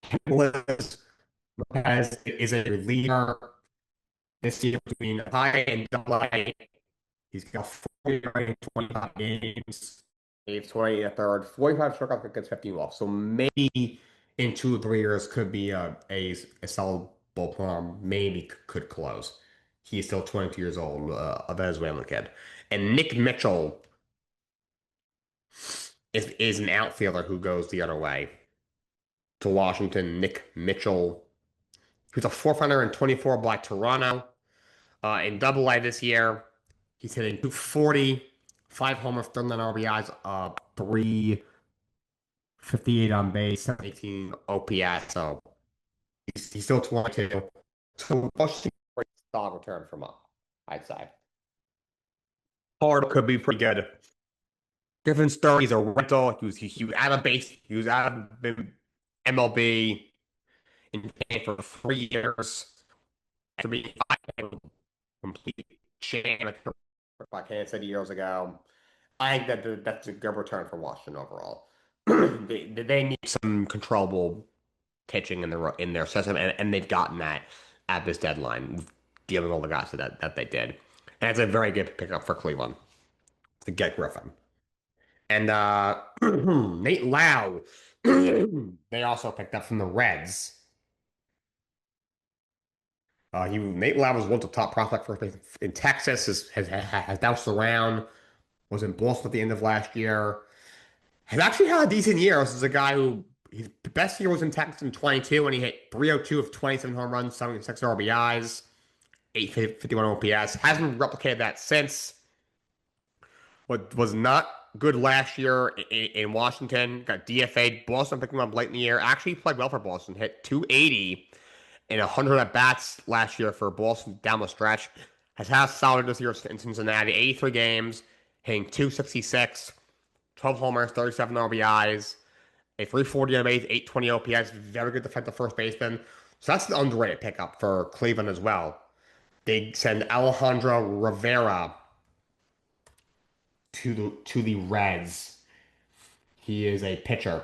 Kenley Verkes is a reliever this year between high and double A. He's got 40 in 25 games. He's 20 in a third, 45 strikeouts against 15 walks. So maybe in 2 or 3 years could be a solid bullpen arm. Maybe could close. He's still 22 years old, a Venezuelan kid. And Nick Mitchell is an outfielder who goes the other way to Washington. Nick Mitchell, who's a fourth runner in 24 black Toronto. In Double A this year, he's hitting 240, 5 homers, 39 RBIs, 358 on base, 718 OPS. So he's still 22. So Washington solid return from up, I'd say. Hard could be pretty good. Griffin Sturr, he's a rental. He was out of base. He was out of MLB in Japan for 3 years. To be complete sham by Kansas City years ago. I think that's a good return for Washington overall. They need some controllable pitching in their system, and they've gotten that at this deadline, dealing all the guys that they did. And it's a very good pickup for Cleveland to get Griffin. And Nate Lau, they also picked up from the Reds. Nate Lau was once a top prospect for in Texas. Has bounced around. Was in Boston at the end of last year. Has actually had a decent year. This is a guy who his best year was in Texas in 22 when he hit 302 of 27 home runs, 76 RBIs, 851 OPS. Hasn't replicated that since. What was not good last year in Washington. Got DFA'd. Boston picked him up late in the year. Actually played well for Boston. Hit 280 and 100 at bats last year for Boston down the stretch. Has had a solid this year in Cincinnati. 83 games, hitting 266, 12 homers, 37 RBIs, a 340 on base, 820 OPS. Very good defensive first baseman. So that's an underrated pickup for Cleveland as well. They send Alejandro Rivera to the Reds. He is a pitcher.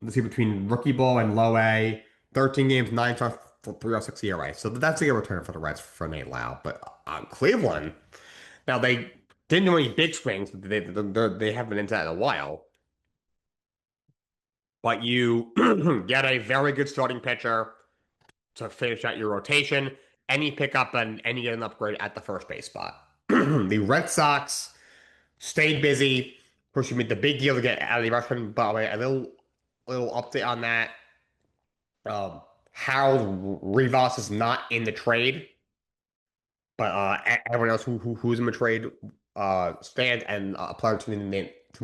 Let's see between rookie ball and low A, 13 games, 9 starts for 3.06 ERA. So that's a good return for the Reds for Nate Lau. But Cleveland, now they didn't do any big swings. They haven't been into that in a while. But you get a very good starting pitcher to finish out your rotation, and you pick up and you get an upgrade at the first base spot. The Red Sox stayed busy. Of course, you made the big deal to get out of the Rushman, but a little update on that. Um, Harold Rivas is not in the trade, but everyone else who's in the trade stands, and a player to be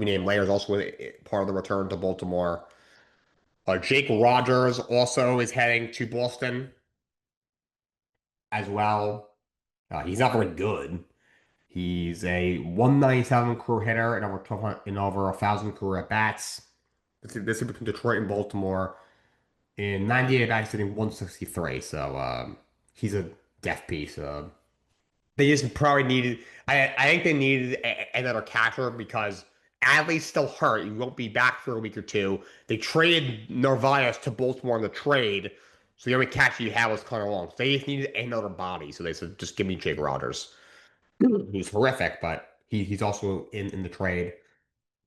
named later is also part of the return to Baltimore. Jake Rogers also is heading to Boston as well. He's not very good. He's a 197 career hitter and over 1200 in over 1,000 career at bats. This is between Detroit and Baltimore. In 98 at bats, hitting 163. So he's a death piece. They just probably needed. I think they needed another catcher because Adley's still hurt. He won't be back for a week or two. They traded Narvaez to Baltimore in the trade, so the only catcher you have was Connor Long. So they just needed another body. So they said, just give me Jake Rogers. He's horrific, but he's also in the trade.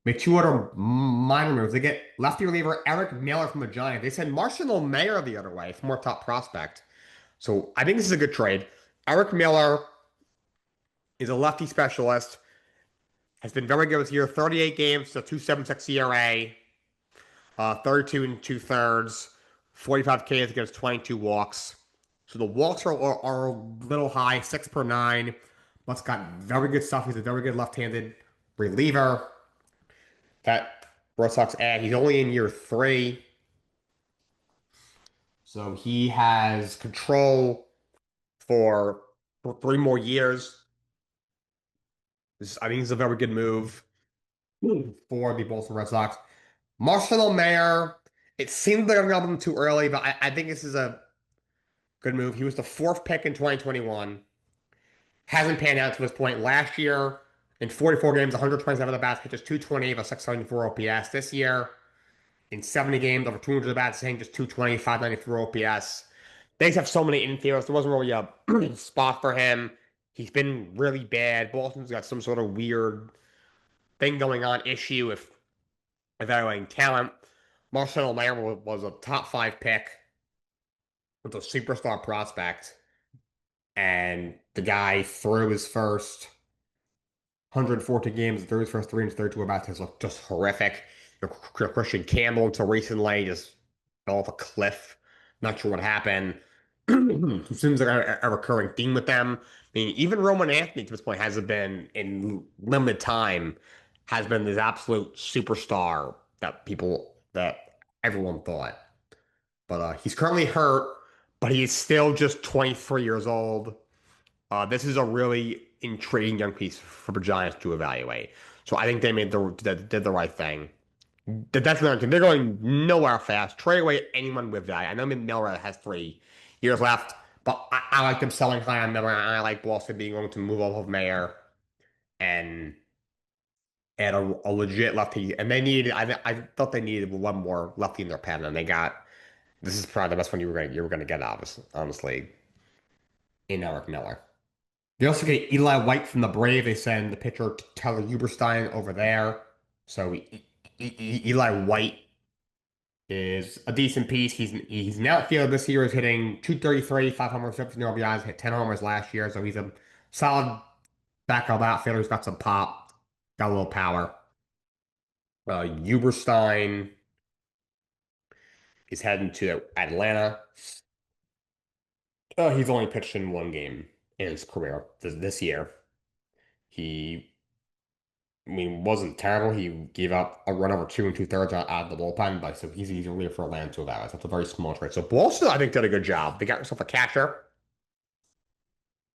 Make two other minor moves. They get lefty reliever Eric Miller from the Giants. They send Marcelo Mayer the other way for more top prospect. So I think this is a good trade. Eric Miller is a lefty specialist. Has been very good this year. 38 games, so 2.76 ERA, 32 and two thirds, 45 Ks against 22 walks. So the walks are a little high, 6 per 9. But's got very good stuff. He's a very good left-handed reliever. That Red Sox add. He's only in year 3. So he has control for 3 more years. I think it's a very good move for the Boston Red Sox. Marcelo Mayer, it seemed like I got him too early, but I think this is a good move. He was the 4th pick in 2021. Hasn't panned out to this point. Last year, in 44 games, 127 at bats, hit just 228 with 674 OPS. This year, in 70 games, over 200 at bats, hitting just 220, 594 OPS. They just have so many infielders. There wasn't really a spot for him. He's been really bad. Boston's got some sort of weird thing going on, issue with evaluating talent. Marcelo Mayer was a top 5 pick with a superstar prospect, and the guy threw his first 114 games, threw his first 332 at bats, has looked just horrific. Christian Campbell until recently just fell off a cliff. Not sure what happened. It seems like a recurring theme with them. I mean, even Roman Anthony to this point hasn't been in limited time, has been this absolute superstar that everyone thought. But he's currently hurt, but he's still just 23 years old. This is a really intriguing young piece for the Giants to evaluate. So I think they did the right thing. That's another thing. They're going nowhere fast. Trade away anyone with that. I know Miller has 3 years left, but I like them selling high on Miller. And I like Boston being willing to move off of Mayer and add a legit lefty. And they needed. I thought they needed one more lefty in their pen, and they got. This is probably the best one you were gonna get, honestly, in Eric Miller. They also get Eli White from the Brave. They send the pitcher Tyler Uberstein over there. So Eli White is a decent piece. He's an outfielder this year. Is hitting 233, 5 homers, 15 RBIs. Hit 10 homers last year. So he's a solid backup outfielder. He's got some pop, got a little power. Uberstein is heading to Atlanta. He's only pitched in 1 game in his career this year. He I mean, wasn't terrible. He gave up a run over 2 2/3 out of the bullpen, but so he's easily for Atlanta 2 hours. That's a very small trade. So Boston, I think, did a good job. They got themselves a catcher,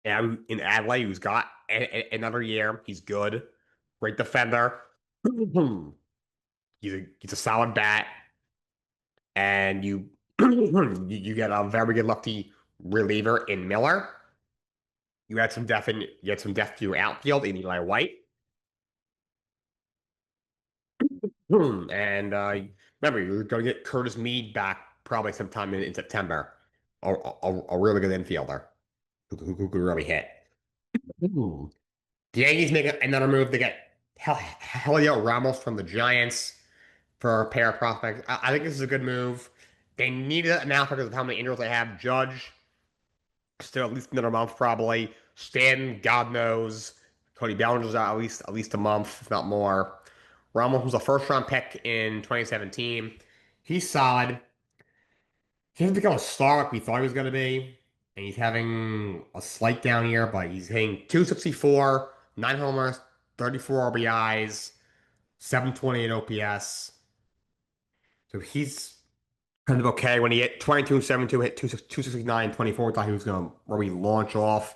and in Adley, who's got another year. He's good, great defender. He's a solid bat, and you you get a very good lefty reliever in Miller. you had some depth to your outfield in Eli White. And remember, you're going to get Curtis Mead back probably sometime in September. A really good infielder who could really hit. Ooh. The Yankees make another move to get Helio Ramos from the Giants for a pair of prospects. I think this is a good move. They need it now because of how many injuries they have. Judge still at least another month probably. Stanton, God knows. Cody Bellinger's out at least a month, if not more. Ramos was a first round pick in 2017. He's solid. He hasn't become a star like we thought he was going to be. And he's having a slight down year, but he's hitting 264, 9 homers, 34 RBIs, 728 OPS. So he's kind of okay. When he hit 22 and 72, hit 269, 24, we thought he was going to really launch off.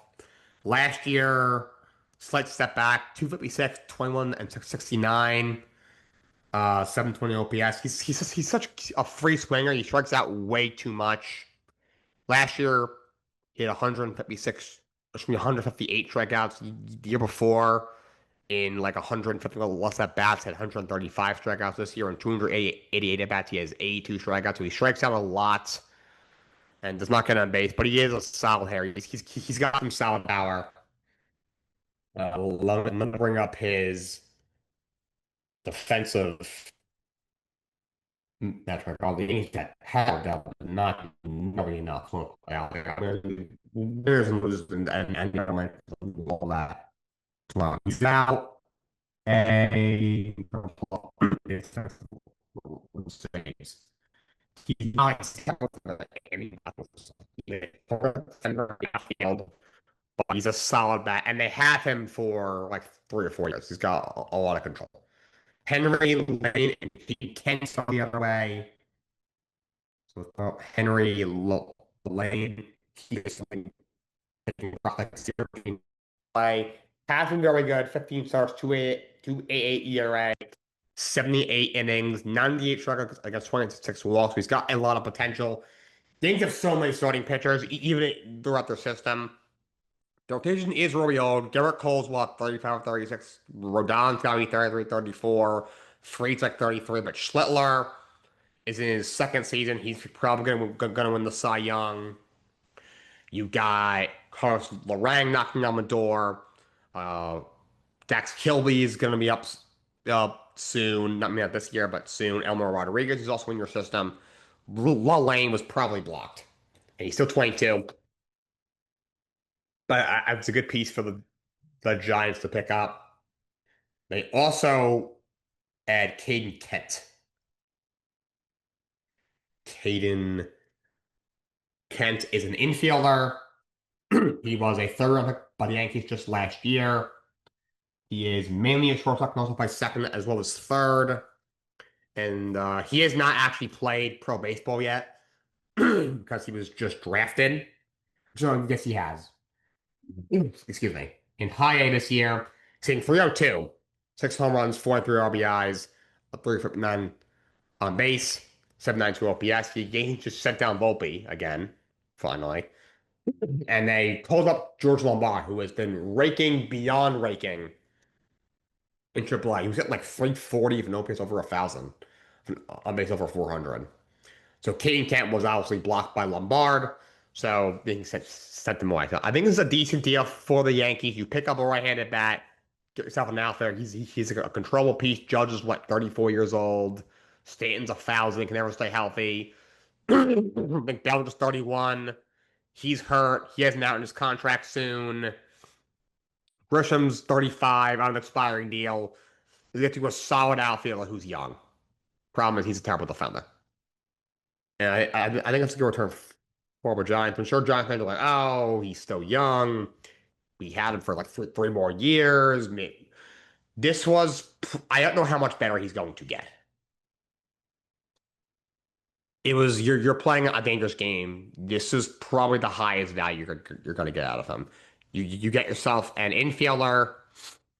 Last year, slight step back, 256, 21 and 69, 720 OPS. He's such a free swinger. He strikes out way too much. Last year, he had 156, excuse me, 158 strikeouts. The year before, in like 150 less at bats, had 135 strikeouts this year. And 288 at bats, he has 82 strikeouts. So he strikes out a lot and does not get on base, but he is a solid hitter. He's got some solid power. Let me bring up his defensive metric. All the Yankees got hammered out, but not nearly enough. Look, there's and loses and all that. Well, he's now a he's not any field, but he's a solid bat, and they have him for like 3 or 4 years. He's got a lot of control. Henry Lane and Pete Kent on the other way. So Henry Lane, he is like zero play. Has been very good. 15 starts, 2.88 ERA, 78 innings, 98 strikeouts against 26 walks. He's got a lot of potential. They have so many starting pitchers, even throughout their system. The rotation is really old. Garrett Cole's what, 35, 36. Rodon's got to be 33, 34. Freed's like 33, but Schlittler is in his second season. He's probably gonna win the Cy Young. You got Carlos Larang knocking on the door. Uh, Dax Kilby is gonna be up soon. Not maybe not this year, but soon. Elmer Rodriguez is also in your system. Lane was probably blocked, and he's still 22. But it's a good piece for the Giants to pick up. They also add Caden Kent. Caden Kent is an infielder. He was a third round pick by the Yankees just last year. He is mainly a shortstop, can also play second as well as third. And he has not actually played pro baseball yet because he was just drafted. So yes, he has. Excuse me. In high A this year, hitting 302, 6 home runs, 43 RBIs, a 359 on base, 792 OPS. The Yankees just sent down Volpe again, finally. And they called up George Lombard, who has been raking beyond raking in AAA. He was at like 340 with an OPS over 1,000, on base over 400. So Kane Kent was obviously blocked by Lombard, so they sent him away. So I think this is a decent deal for the Yankees. You pick up a right-handed bat, get yourself an outfielder. He's a controllable piece. Judge is what, 34 years old. Stanton's 1,000, can never stay healthy. McDowell's 31. He's hurt. He has an out in his contract soon. Grisham's 35 on an expiring deal. They get to a solid outfielder who's young. Problem is he's a terrible defender. And I think it's a good return for the Giants. I'm sure Giants fans are like, oh, he's still young. We had him for like three more years. This was, I don't know how much better he's going to get. It was you're playing a dangerous game. This is probably the highest value you're going to get out of him. You get yourself an infielder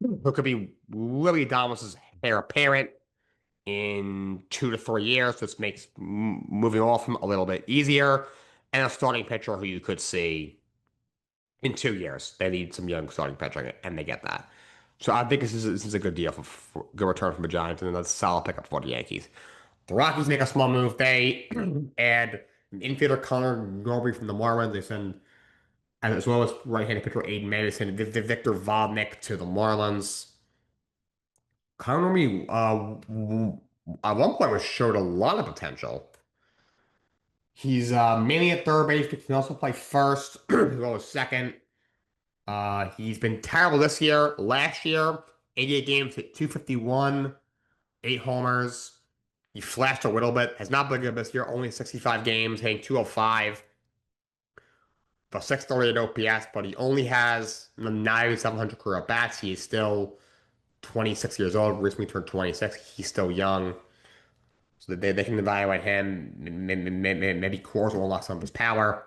who could be Willie Adames' heir apparent in 2 to 3 years. This makes moving off him a little bit easier, and a starting pitcher who you could see in 2 years. They need some young starting pitching, and they get that. So I think this is a good deal for good return from the Giants, and that's a solid pickup for the Yankees. The Rockies make a small move. They add an infielder Connor Norby from the Marlins. They send, as well as right-handed pitcher Aiden May. They send Victor Vodnik to the Marlins. Connor Norby, at one point, was showed a lot of potential. He's mainly at third base, but he can also play first as well as second. He's been terrible this year. Last year, 88 games, hit 251, 8 homers. He flashed a little bit. Has not been good this year. Only 65 games, hitting 205 for 638 OPS, but he only has 9,700 career at bats. He is still 26 years old. Recently turned 26. He's still young. So they can evaluate him. Maybe Coors will unlock some of his power.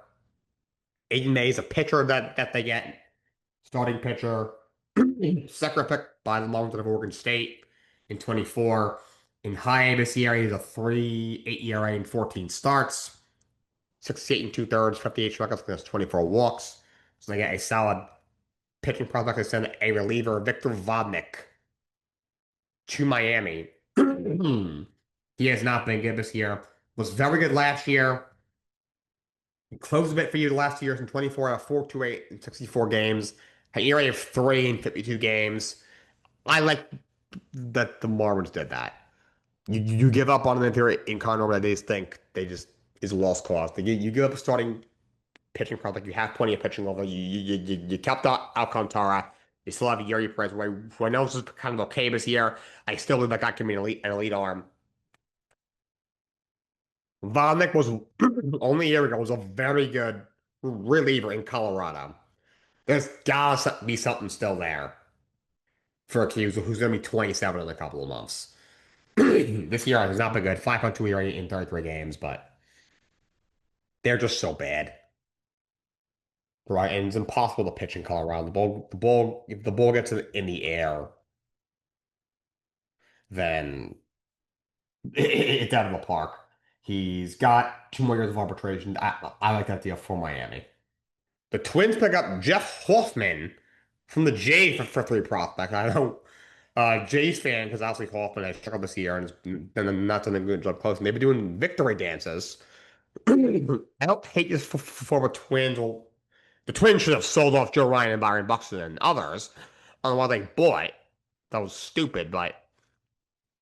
Aiden May is a pitcher that they get. Starting pitcher. Second pick by the Marlins of Oregon State in 24. In high A this year, he's a 3.8 ERA and 14 starts. 68 and two-thirds, 58 strikeouts against 24 walks. So they get a solid pitching prospect. They send a reliever, Victor Vodnik, to Miami. He has not been good this year. Was very good last year. He closed a bit for you the last 2 years in 24 out of 428 in 64 games. An ERA of 3 in 52 games. I like that the Marlins did that. You give up on them if you're in Conroe, but I just think they just is a lost cause. You give up a starting pitching prospect. You have plenty of pitching level. You kept Alcantara. You still have Yuri Perez, who I know is kind of okay this year. I still believe that guy can be an elite arm. Vodnik was only a year ago was a very good reliever in Colorado. There's gotta be something still there for a kid who's going to be 27 in a couple of months. This year has not been good. 5.2 ERA in 33 games, but they're just so bad. Right, and it's impossible to pitch in Colorado. If the ball gets in the air, then it's out of the park. He's got 2 more years of arbitration. I like that deal for Miami. The Twins pick up Jeff Hoffman from the Jays for three prospects. I know Jays fan because obviously Hoffman has struggled this year and has done not done a good job closing. They've been doing victory dances. I don't hate this for the Twins. Well, the Twins should have sold off Joe Ryan and Byron Buxton and others on what they bought. That was stupid, but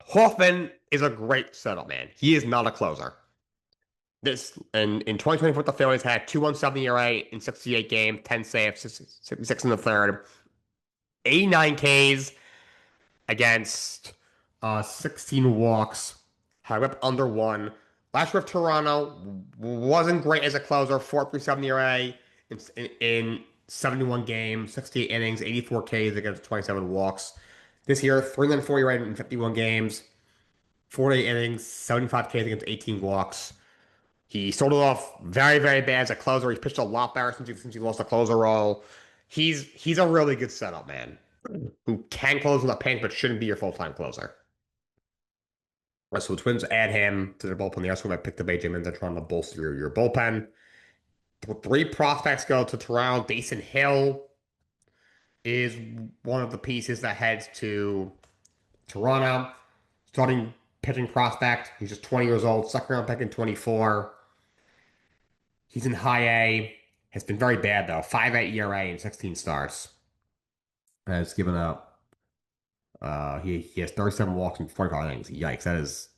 Hoffman is a great setup man. He is not a closer. This and in 2024, the Phillies had 2.17 ERA in 68 games, 10 saves, 66 in the third, 89 Ks against 16 walks, had a whip under one. Last year with Toronto wasn't great as a closer, 4.37 ERA in 71 games, 68 innings, 84 Ks against 27 walks. This year, 304 ERA in 51 games, 48 innings, 75 Ks against 18 walks. He started off very, very bad as a closer. He's pitched a lot better since he lost the closer role. He's a really good setup man who can close in the paint but shouldn't be your full-time closer. So the Twins add him to their bullpen. They also picked up AJ Minter trying to bolster your bullpen. Three prospects go to Toronto. Dason Hill is one of the pieces that heads to Toronto. Starting pitching prospect. He's just 20 years old. Second round pick in 24. He's in high A. Has been very bad though. 5.8 ERA and 16 starts. Has given up. He has 37 walks and 45 innings. Yikes! That is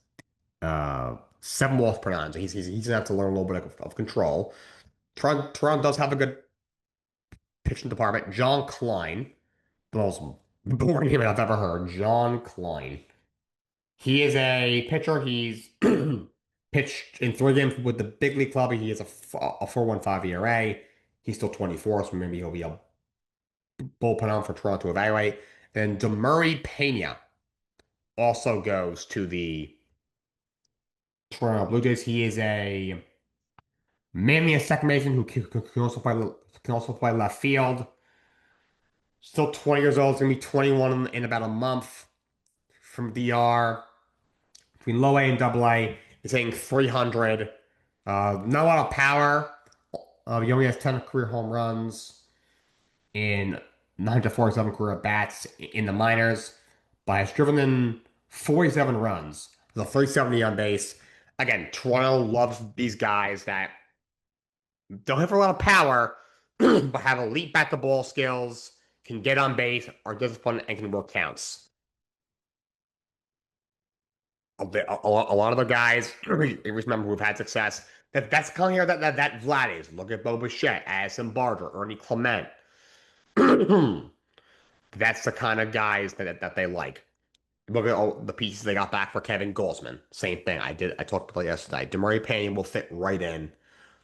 7 walks per nine. So he's gonna have to learn a little bit of control. Toronto does have a good pitching department. John Klein, the most boring name I've ever heard. John Klein. He is a pitcher. He's pitched in 3 games with the big league club. He has a 4.15 ERA. He's still 24, so maybe he'll be a bullpen arm for Toronto to evaluate. Then Demurray Pena also goes to the Toronto Blue Jays. He is mainly a second baseman who can also play left field. Still 20 years old. He's gonna be 21 in about a month from DR. Between low A and double A, he's hitting 300. Not a lot of power. He only has 10 career home runs. in 947 career at bats in the minors, but has driven in 47 runs, the 370 on base. Again, Toronto loves these guys that don't have a lot of power, but have elite bat to ball skills, can get on base, are disciplined, and can work counts. A lot of the guys, you remember who've had success, that's kind of here that Vlad is. Look at Bo Bichette, Addison Barger, Ernie Clement. That's the kind of guys that they like. Look at all the pieces they got back for Kevin Goldsman. Same thing. I talked about it yesterday. Demurray Payne will fit right in.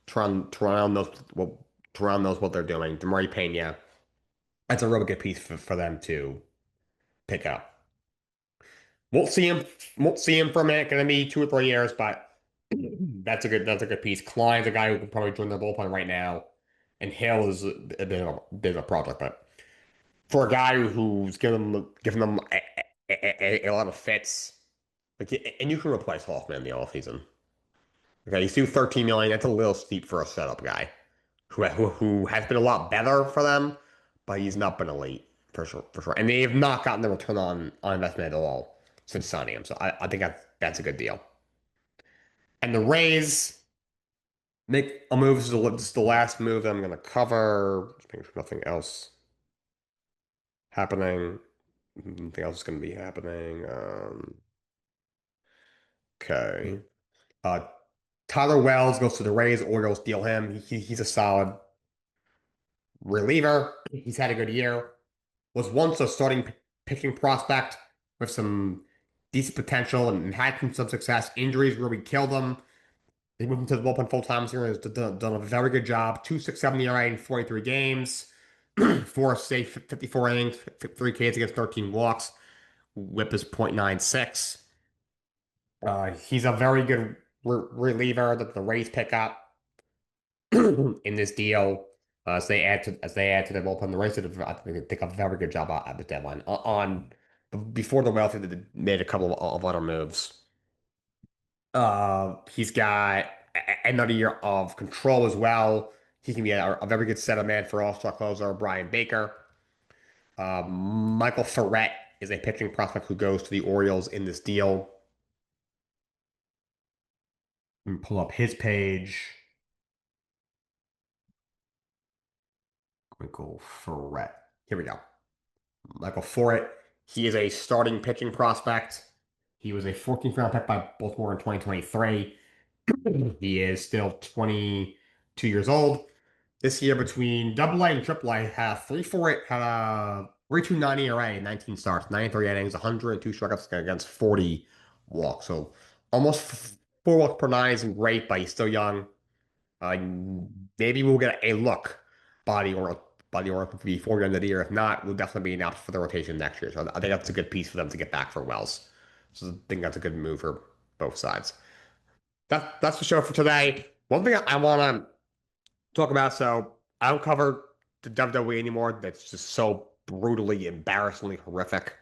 Toronto Toronto knows what they're doing. Demurray Payne, yeah, that's a really good piece for them to pick up. Won't see him won't see him for a minute. Gonna be 2 or 3 years, but that's a good piece. Klein's a guy who could probably join their bullpen right now, and Hill is a bit of a project, but for a guy who's giving them a lot of fits, like, and you can replace Hoffman in the offseason. Okay, he's due 13 million. That's a little steep for a setup guy who has been a lot better for them, but he's not been elite for sure. And they have not gotten the return on investment at all since signing him. So I think that's a good deal. And the Rays make a move. This is the last move that I'm going to cover. Just making sure nothing else happening. Nothing else is going to be happening. Okay. Uh, Tyler Wells goes to the Rays. Orioles deal him. He's a solid reliever. He's had a good year. Was once a starting pitching prospect with some decent potential and had some success. Injuries really killed him. They moved him to the bullpen full time this year and has done a very good job. 2.67 ERA in 43 games, four safe 54 innings, 3 Ks against 13 walks. Whip is .96. He's a very good reliever that the Rays pick up in this deal. As they add to their bullpen, the Rays did I think they did a very good job at the deadline. Before the wealthy, they made a couple of other moves. He's got another year of control as well. He can be a very good setup man for all-star closer Brian Baker. Michael Ferret is a pitching prospect who goes to the Orioles in this deal. Let me pull up his page. Michael Ferret. Here we go. Michael Ferret. He is a starting pitching prospect. He was a 14th round pick by Baltimore in 2023. He is still 22 years old. This year between Double A and Triple A had 3.48, had a 3.29 ERA in 19 starts, 93 innings, 102 strikeouts against 40 walks. So almost 4 walks per nine isn't great, but he's still young. Uh, Maybe we'll get a look body or before the end of the year. If not, we'll definitely be an option for the rotation next year. So I think that's a good piece for them to get back for Wells. So I think that's a good move for both sides. That's the show for today. One thing I want to talk about. So I don't cover the WWE anymore. That's just so brutally, embarrassingly horrific.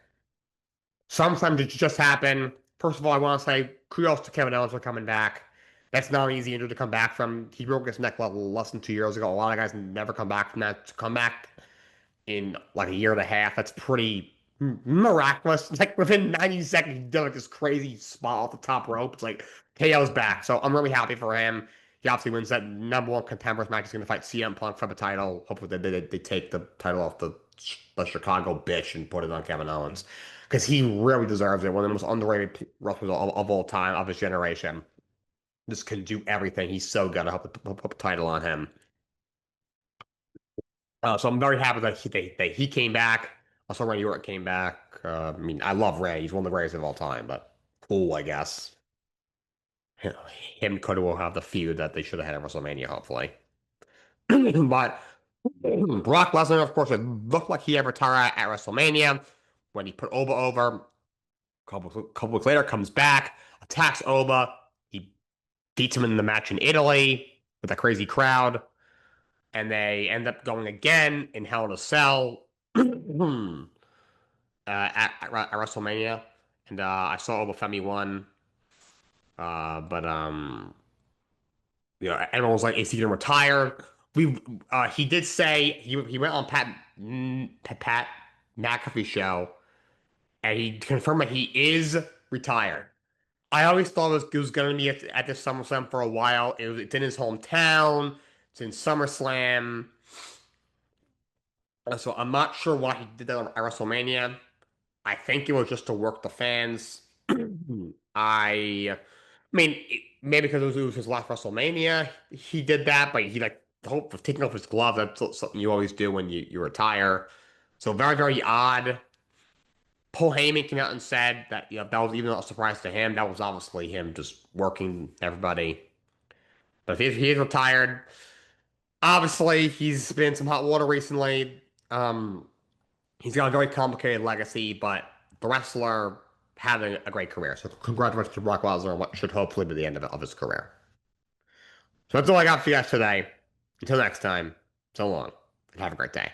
Sometimes it just happen. First of all, I want to say kudos to Kevin Owens for coming back. That's not an easy injury to come back from. He broke his neck level less than 2 years ago. A lot of guys never come back from that. To come back in like a year and a half, that's pretty miraculous. Like within 90 seconds, he did like this crazy spot off the top rope. It's like KO's back. So I'm really happy for him. He obviously wins that number one contenders match. He's going to fight CM Punk for the title. Hopefully they take the title off the Chicago bitch and put it on Kevin Owens. Because he really deserves it. One of the most underrated wrestlers of all time, of his generation. Just can do everything. He's so good. I hope to put the title on him. So I'm very happy that he came back. Also, Randy Orton came back. I mean, I love Ray. He's one of the greatest of all time, but cool, I guess. Him and Cody will have the feud that they should have had at WrestleMania, hopefully. But Brock Lesnar, of course, it looked like he had retired at WrestleMania when he put Oba over. Couple weeks later, comes back, attacks Oba. He beats him in the match in Italy with a crazy crowd, and they end up going again in Hell in a Cell at WrestleMania. And I saw Oba Femi won, but everyone was like, "Is he gonna retire?" He did say he went on Pat Pat McAfee show, and he confirmed that he is retired. I always thought it was going to be at this SummerSlam for a while. It's in his hometown. It's in SummerSlam. So I'm not sure why he did that at WrestleMania. I think it was just to work the fans. I mean, maybe because it was his last WrestleMania, he did that, but he like the hope of taking off his glove. That's something you always do when you retire. So very, very odd. Paul Heyman came out and said that that was even a surprise to him. That was obviously him just working everybody. But if he's retired, obviously he's been in some hot water recently. He's got a very complicated legacy, but the wrestler had a great career. So congratulations to Brock Lesnar on what should hopefully be the end of his career. So that's all I got for you guys today. Until next time, so long, and have a great day.